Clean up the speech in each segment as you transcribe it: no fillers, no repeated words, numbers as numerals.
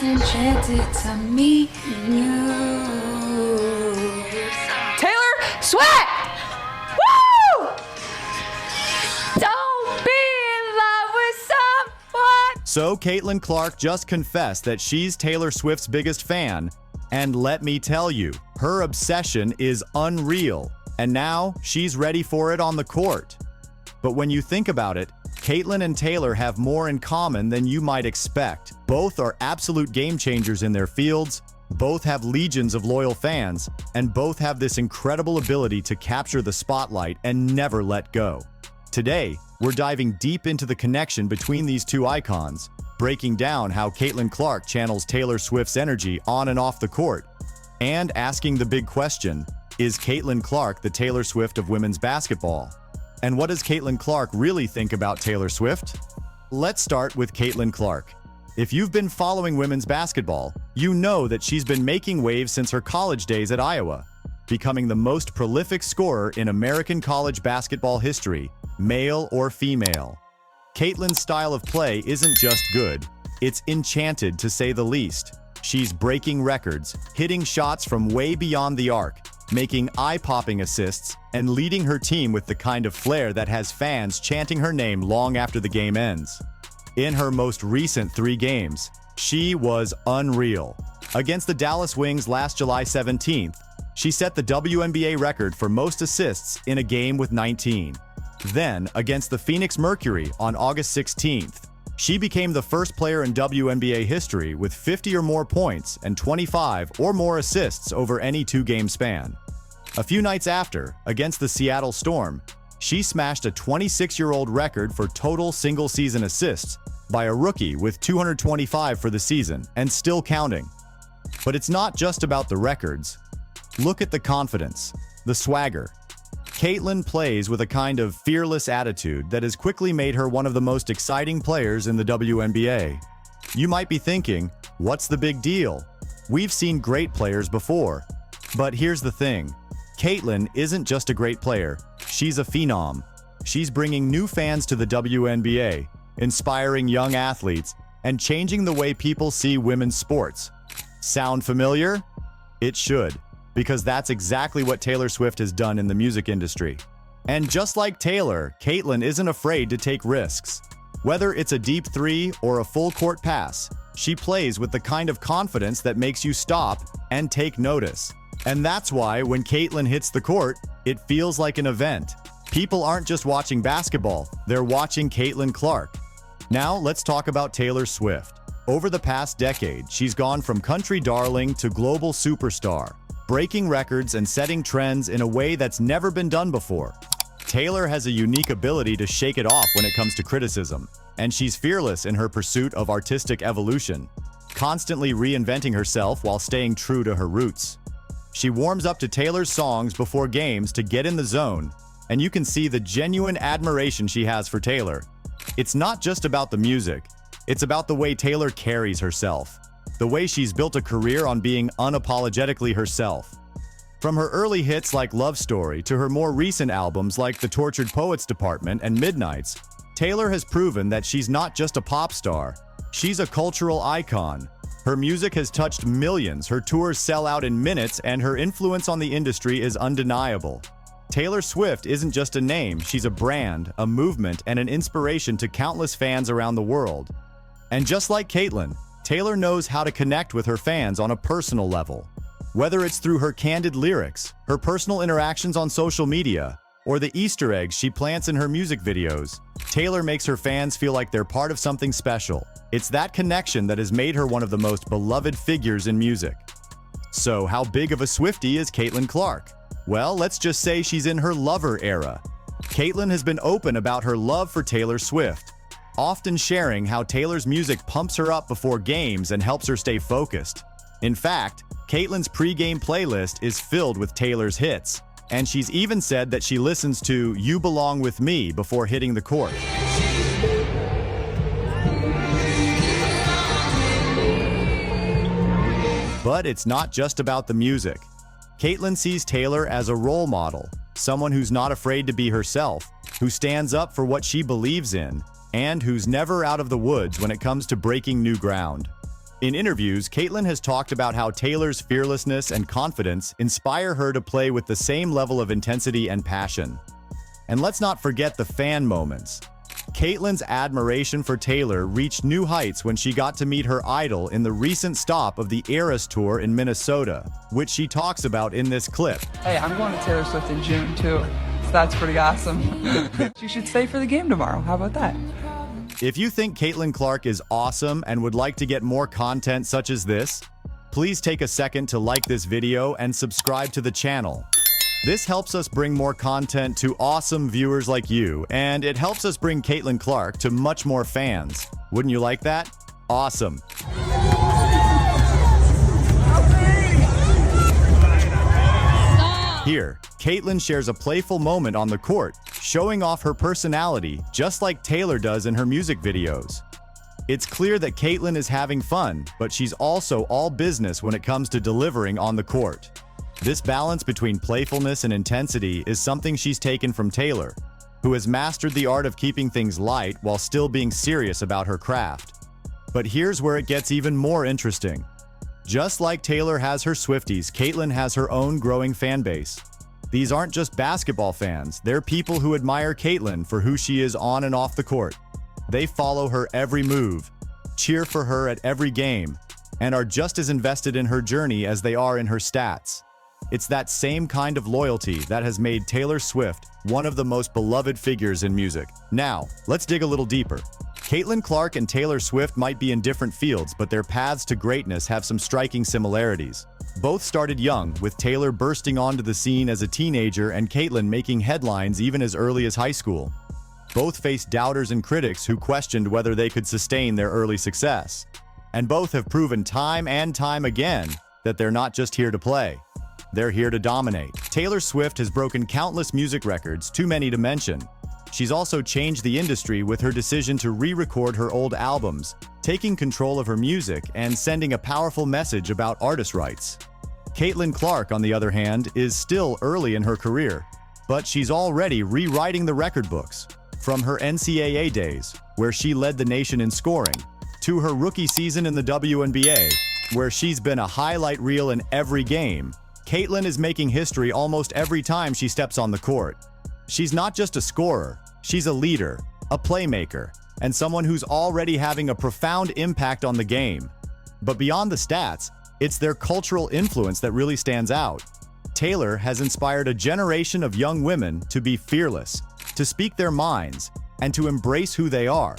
enchanted to meet you. Taylor Swift! Woo! Don't be in love with someone. So Caitlin Clark just confessed that she's Taylor Swift's biggest fan. And let me tell you, her obsession is unreal. And now she's ready for it on the court. But when you think about it, Caitlin and Taylor have more in common than you might expect. Both are absolute game changers in their fields, both have legions of loyal fans, and both have this incredible ability to capture the spotlight and never let go. Today, we're diving deep into the connection between these two icons, breaking down how Caitlin Clark channels Taylor Swift's energy on and off the court, and asking the big question, is Caitlin Clark the Taylor Swift of women's basketball? And what does Caitlin Clark really think about Taylor Swift? Let's start with Caitlin Clark. If you've been following women's basketball, you know that she's been making waves since her college days at Iowa, becoming the most prolific scorer in American college basketball history, male or female. Caitlin's style of play isn't just good, it's enchanted to say the least. She's breaking records, hitting shots from way beyond the arc, making eye-popping assists, and leading her team with the kind of flair that has fans chanting her name long after the game ends. In her most recent 3 games, she was unreal. Against the Dallas Wings last July 17th, she set the WNBA record for most assists in a game with 19. Then, against the Phoenix Mercury on August 16th, she became the first player in WNBA history with 50 or more points and 25 or more assists over any 2-game span. A few nights after, against the Seattle Storm, she smashed a 26-year-old record for total single-season assists by a rookie with 225 for the season, and still counting. But it's not just about the records. Look at the confidence, the swagger. Caitlin plays with a kind of fearless attitude that has quickly made her one of the most exciting players in the WNBA. You might be thinking, what's the big deal? We've seen great players before. But here's the thing. Caitlin isn't just a great player, she's a phenom. She's bringing new fans to the WNBA, inspiring young athletes, and changing the way people see women's sports. Sound familiar? It should, because that's exactly what Taylor Swift has done in the music industry. And just like Taylor, Caitlin isn't afraid to take risks. Whether it's a deep 3 or a full court pass, she plays with the kind of confidence that makes you stop and take notice. And that's why when Caitlin hits the court, it feels like an event. People aren't just watching basketball, they're watching Caitlin Clark. Now let's talk about Taylor Swift. Over the past decade, she's gone from country darling to global superstar, breaking records and setting trends in a way that's never been done before. Taylor has a unique ability to shake it off when it comes to criticism, and she's fearless in her pursuit of artistic evolution, constantly reinventing herself while staying true to her roots. She warms up to Taylor's songs before games to get in the zone, and you can see the genuine admiration she has for Taylor. It's not just about the music, it's about the way Taylor carries herself, the way she's built a career on being unapologetically herself. From her early hits like Love Story to her more recent albums like The Tortured Poets Department and Midnights, Taylor has proven that she's not just a pop star, she's a cultural icon. Her music has touched millions, her tours sell out in minutes, and her influence on the industry is undeniable. Taylor Swift isn't just a name, she's a brand, a movement, and an inspiration to countless fans around the world. And just like Caitlin, Taylor knows how to connect with her fans on a personal level. Whether it's through her candid lyrics, her personal interactions on social media, or the Easter eggs she plants in her music videos, Taylor makes her fans feel like they're part of something special. It's that connection that has made her one of the most beloved figures in music. So how big of a Swiftie is Caitlin Clark? Well, let's just say she's in her lover era. Caitlin has been open about her love for Taylor Swift, often sharing how Taylor's music pumps her up before games and helps her stay focused. In fact, Caitlin's pre-game playlist is filled with Taylor's hits, and she's even said that she listens to You Belong With Me before hitting the court. But it's not just about the music. Caitlin sees Taylor as a role model, someone who's not afraid to be herself, who stands up for what she believes in, and who's never out of the woods when it comes to breaking new ground. In interviews, Caitlyn has talked about how Taylor's fearlessness and confidence inspire her to play with the same level of intensity and passion. And let's not forget the fan moments. Caitlyn's admiration for Taylor reached new heights when she got to meet her idol in the recent stop of the Eras Tour in Minnesota, which she talks about in this clip. Hey, I'm going to Taylor Swift in June too, so that's pretty awesome. You should stay for the game tomorrow. How about that? If you think Caitlyn Clark is awesome and would like to get more content such as this, please take a second to like this video and subscribe to the channel. This helps us bring more content to awesome viewers like you, and it helps us bring Caitlyn Clark to much more fans. Wouldn't you like that? Awesome. Here, Caitlyn shares a playful moment on the court, showing off her personality just like Taylor does in her music videos. It's clear that Caitlyn is having fun, but she's also all business when it comes to delivering on the court. This balance between playfulness and intensity is something she's taken from Taylor, who has mastered the art of keeping things light while still being serious about her craft. But here's where it gets even more interesting. Just like Taylor has her Swifties, Caitlyn has her own growing fan base. These aren't just basketball fans, they're people who admire Caitlyn for who she is on and off the court. They follow her every move, cheer for her at every game, and are just as invested in her journey as they are in her stats. It's that same kind of loyalty that has made Taylor Swift one of the most beloved figures in music. Now, let's dig a little deeper. Caitlyn Clark and Taylor Swift might be in different fields, but their paths to greatness have some striking similarities. Both started young, with Taylor bursting onto the scene as a teenager and Caitlyn making headlines even as early as high school. Both faced doubters and critics who questioned whether they could sustain their early success. And both have proven time and time again that they're not just here to play. They're here to dominate. Taylor Swift has broken countless music records, too many to mention. She's also changed the industry with her decision to re-record her old albums, taking control of her music and sending a powerful message about artist rights. Caitlyn Clark, on the other hand, is still early in her career, but she's already rewriting the record books. From her NCAA days, where she led the nation in scoring, to her rookie season in the WNBA, where she's been a highlight reel in every game, Caitlyn is making history almost every time she steps on the court. She's not just a scorer, she's a leader, a playmaker, and someone who's already having a profound impact on the game. But beyond the stats, it's their cultural influence that really stands out. Taylor has inspired a generation of young women to be fearless, to speak their minds, and to embrace who they are.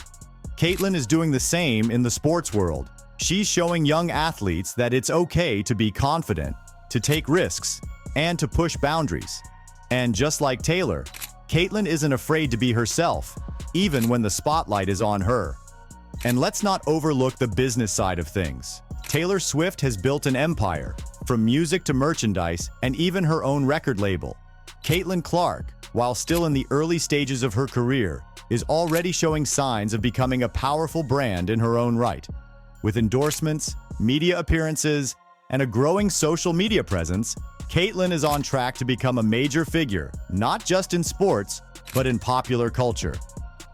Caitlyn is doing the same in the sports world. She's showing young athletes that it's okay to be confident, to take risks, and to push boundaries. And just like Taylor, Caitlyn isn't afraid to be herself, even when the spotlight is on her. And let's not overlook the business side of things. Taylor Swift has built an empire, from music to merchandise and even her own record label. Caitlyn Clark, while still in the early stages of her career, is already showing signs of becoming a powerful brand in her own right. With endorsements, media appearances, and a growing social media presence, Caitlyn is on track to become a major figure, not just in sports, but in popular culture.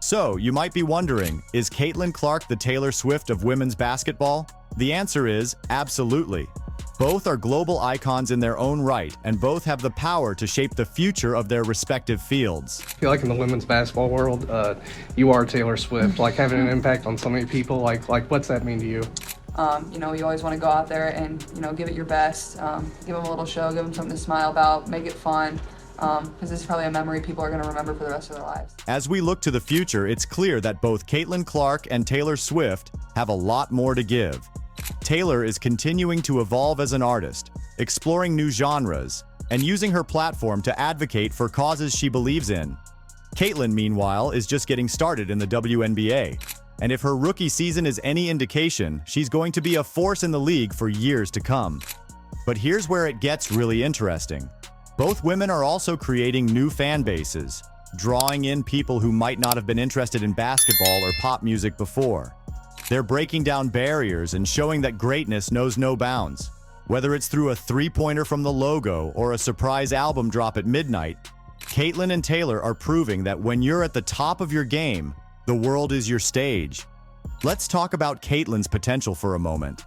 So, you might be wondering, is Caitlyn Clark the Taylor Swift of women's basketball? The answer is absolutely. Both are global icons in their own right, and both have the power to shape the future of their respective fields. I feel like in the women's basketball world, you are Taylor Swift, like having an impact on so many people. Like what's that mean to you? You always want to go out there and, give it your best, give them a little show, give them something to smile about, make it fun, because this is probably a memory people are going to remember for the rest of their lives. As we look to the future, it's clear that both Caitlyn Clark and Taylor Swift have a lot more to give. Taylor is continuing to evolve as an artist, exploring new genres, and using her platform to advocate for causes she believes in. Caitlyn, meanwhile, is just getting started in the WNBA. And if her rookie season is any indication, she's going to be a force in the league for years to come. But here's where it gets really interesting. Both women are also creating new fan bases, drawing in people who might not have been interested in basketball or pop music before. They're breaking down barriers and showing that greatness knows no bounds. Whether it's through a three-pointer from the logo or a surprise album drop at midnight, Caitlyn and Taylor are proving that when you're at the top of your game, the world is your stage. Let's talk about Caitlyn's potential for a moment.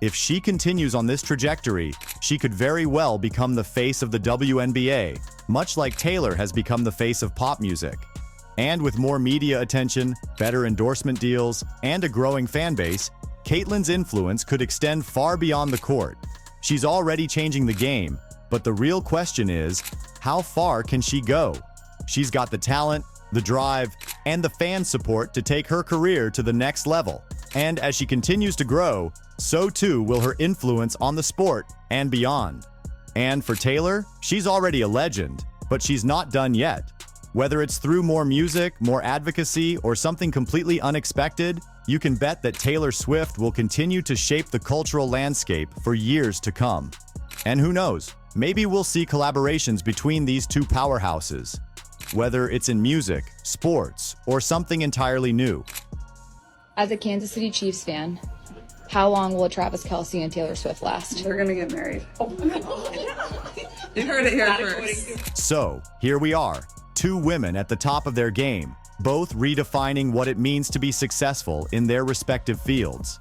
If she continues on this trajectory, she could very well become the face of the WNBA, much like Taylor has become the face of pop music. And with more media attention, better endorsement deals, and a growing fan base, Caitlyn's influence could extend far beyond the court. She's already changing the game, but the real question is, how far can she go? She's got the talent, the drive, and the fan support to take her career to the next level. And as she continues to grow, so too will her influence on the sport and beyond. And for Taylor, she's already a legend, but she's not done yet. Whether it's through more music, more advocacy, or something completely unexpected, you can bet that Taylor Swift will continue to shape the cultural landscape for years to come. And who knows, maybe we'll see collaborations between these two powerhouses, whether it's in music, sports, or something entirely new. As a Kansas City Chiefs fan, how long will Travis Kelce and Taylor Swift last? They're gonna get married. You heard it here first. So, here we are, two women at the top of their game, both redefining what it means to be successful in their respective fields.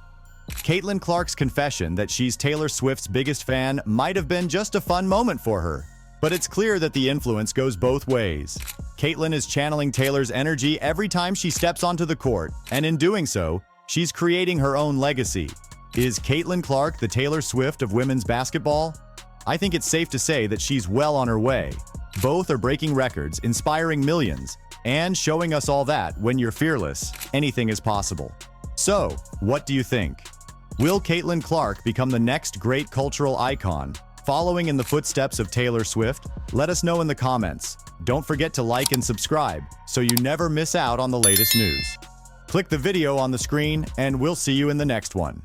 Caitlin Clark's confession that she's Taylor Swift's biggest fan might have been just a fun moment for her, but it's clear that the influence goes both ways. Caitlin is channeling Taylor's energy every time she steps onto the court, and in doing so, she's creating her own legacy. Is Caitlin Clark the Taylor Swift of women's basketball? I think it's safe to say that she's well on her way. Both are breaking records, inspiring millions, and showing us all that when you're fearless, anything is possible. So, what do you think? Will Caitlin Clark become the next great cultural icon, following in the footsteps of Taylor Swift? Let us know in the comments. Don't forget to like and subscribe so you never miss out on the latest news. Click the video on the screen, and we'll see you in the next one.